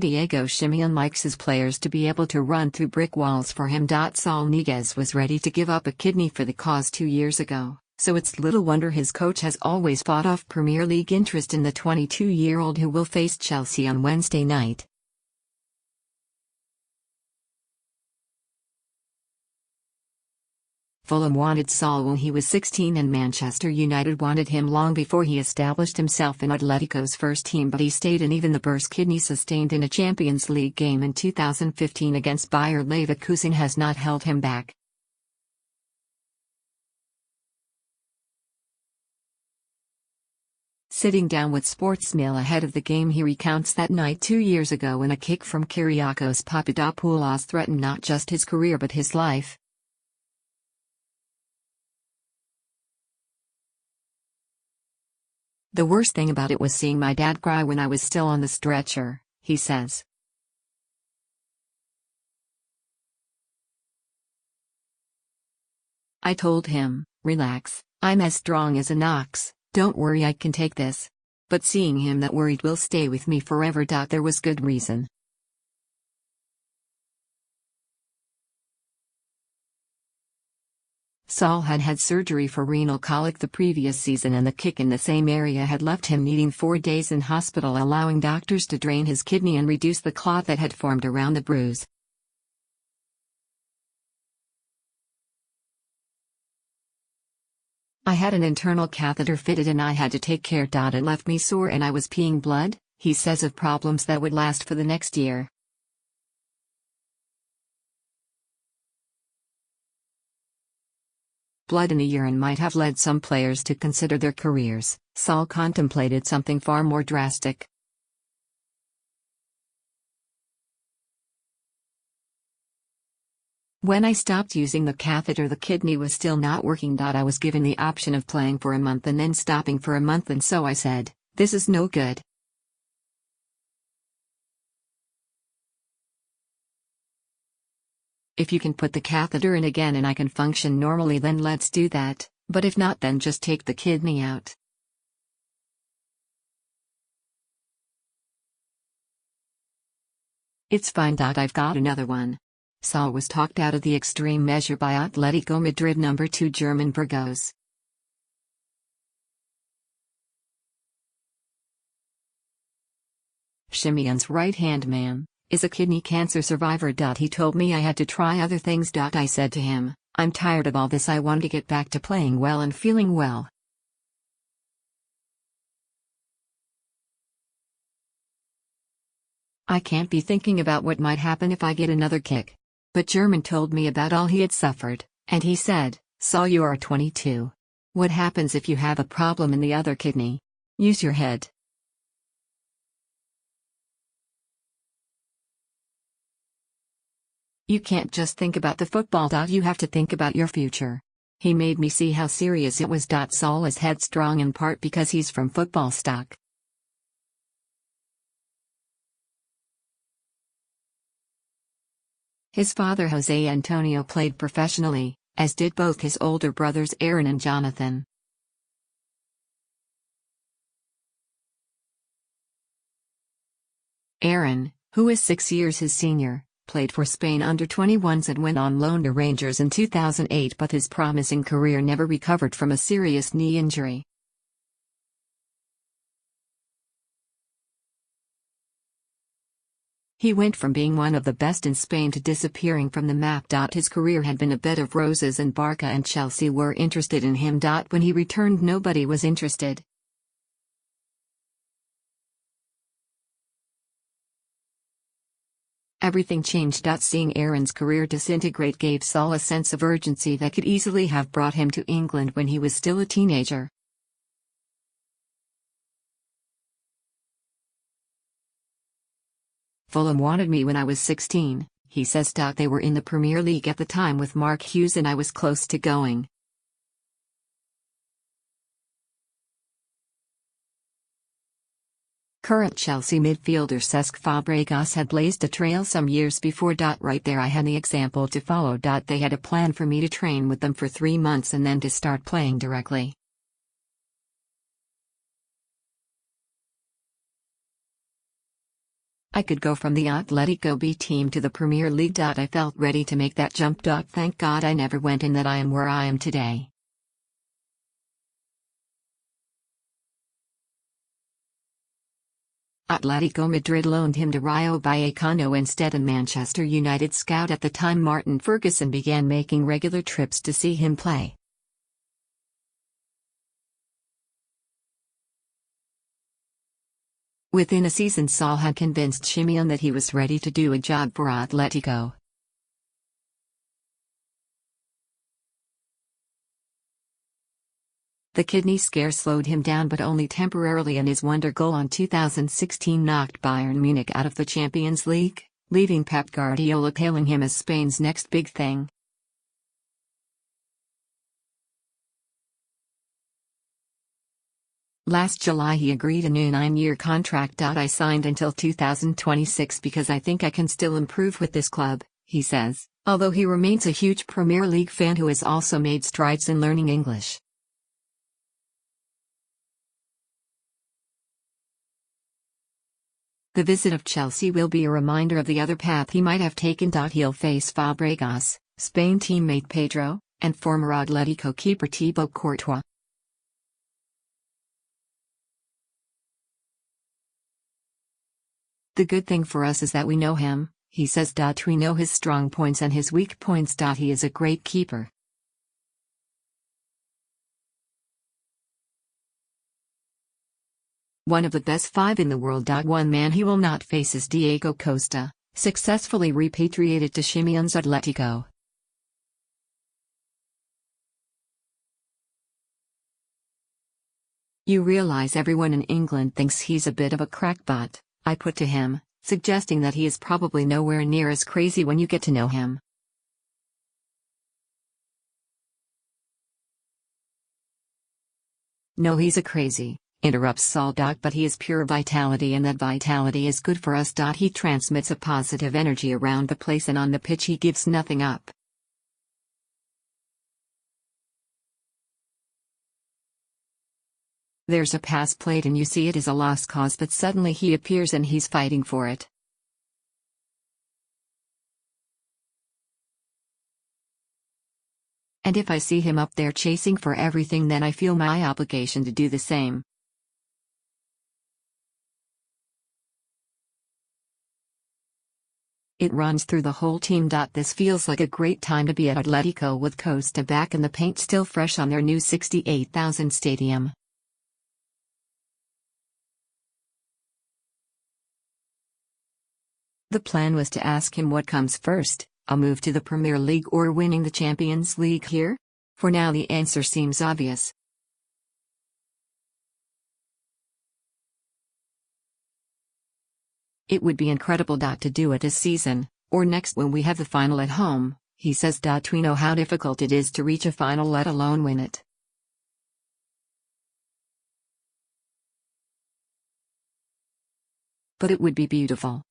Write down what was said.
Simeone likes his players to be able to run through brick walls for him. Saul Niguez was ready to give up a kidney for the cause 2 years ago, so it's little wonder his coach has always fought off Premier League interest in the 22-year-old who will face Chelsea on Wednesday night. Fulham wanted Saul when he was 16 and Manchester United wanted him long before he established himself in Atletico's first team, but he stayed, and even the burst kidney sustained in a Champions League game in 2015 against Bayer Leverkusen has not held him back. Sitting down with Sportsmail ahead of the game, he recounts that night 2 years ago when a kick from Kyriakos Papadopoulos threatened not just his career but his life. The worst thing about it was seeing my dad cry when I was still on the stretcher, he says. I told him, relax, I'm as strong as an ox, don't worry, I can take this. But seeing him that worried will stay with me forever. There was good reason. Saul had had surgery for renal colic the previous season, and the kick in the same area had left him needing 4 days in hospital, allowing doctors to drain his kidney and reduce the clot that had formed around the bruise. I had an internal catheter fitted and I had to take care. It left me sore and I was peeing blood, he says, of problems that would last for the next year. Blood in the urine might have led some players to consider their careers. Saul contemplated something far more drastic. When I stopped using the catheter, the kidney was still not working. I was given the option of playing for a month and then stopping for a month, and so I said, this is no good. If you can put the catheter in again and I can function normally, then let's do that, but if not, then just take the kidney out. It's fine. I've got another one. Saul was talked out of the extreme measure by Atletico Madrid No. 2 German Burgos. Simeone's right-hand man is a kidney cancer survivor. He told me I had to try other things. I said to him, I'm tired of all this, I want to get back to playing well and feeling well. I can't be thinking about what might happen if I get another kick. But German told me about all he had suffered, and he said, Saul, you are 22. What happens if you have a problem in the other kidney? Use your head. You can't just think about the football. You have to think about your future. He made me see how serious it was. Saul is headstrong in part because he's from football stock. His father Jose Antonio played professionally, as did both his older brothers Aaron and Jonathan. Aaron, who is 6 years his senior, played for Spain under-21s and went on loan to Rangers in 2008, but his promising career never recovered from a serious knee injury. He went from being one of the best in Spain to disappearing from the map. His career had been a bed of roses and Barca and Chelsea were interested in him. When he returned, nobody was interested. Everything changed. Seeing Aaron's career disintegrate gave Saul a sense of urgency that could easily have brought him to England when he was still a teenager. Fulham wanted me when I was 16, he says. They were in the Premier League at the time with Mark Hughes and I was close to going. Current Chelsea midfielder Cesc Fabregas had blazed a trail some years before. Right there I had the example to follow. They had a plan for me to train with them for 3 months and then to start playing directly. I could go from the Atletico B team to the Premier League. I felt ready to make that jump. Thank God I never went and that I am where I am today. Atletico Madrid loaned him to Rayo Vallecano instead, and Manchester United scout at the time Martin Ferguson began making regular trips to see him play. Within a season, Saul had convinced Simeone that he was ready to do a job for Atletico. The kidney scare slowed him down, but only temporarily, and his wonder goal in 2016 knocked Bayern Munich out of the Champions League, leaving Pep Guardiola hailing him as Spain's next big thing. Last July he agreed a new 9-year contract. I signed until 2026 because I think I can still improve with this club, he says, although he remains a huge Premier League fan who has also made strides in learning English. The visit of Chelsea will be a reminder of the other path he might have taken. He'll face Fabregas, Spain teammate Pedro, and former Atletico keeper Thibaut Courtois. The good thing for us is that we know him, he says. We know his strong points and his weak points. He is a great keeper. One of the best 5 in the world. One man he will not face is Diego Costa, successfully repatriated to Simeone's Atletico. You realize everyone in England thinks he's a bit of a crackpot, I put to him, suggesting that he is probably nowhere near as crazy when you get to know him. No, he's a crazy, interrupts Saul. But he is pure vitality, and that vitality is good for us. He transmits a positive energy around the place, and on the pitch he gives nothing up. There's a pass played and you see it is a lost cause, but suddenly he appears and he's fighting for it. And if I see him up there chasing for everything, then I feel my obligation to do the same. It runs through the whole team. This feels like a great time to be at Atletico with Costa back and the paint still fresh on their new 68,000 stadium. The plan was to ask him what comes first, a move to the Premier League or winning the Champions League here? For now the answer seems obvious. It would be incredible to do it this season, or next when we have the final at home, he says. We know how difficult it is to reach a final, let alone win it. But it would be beautiful.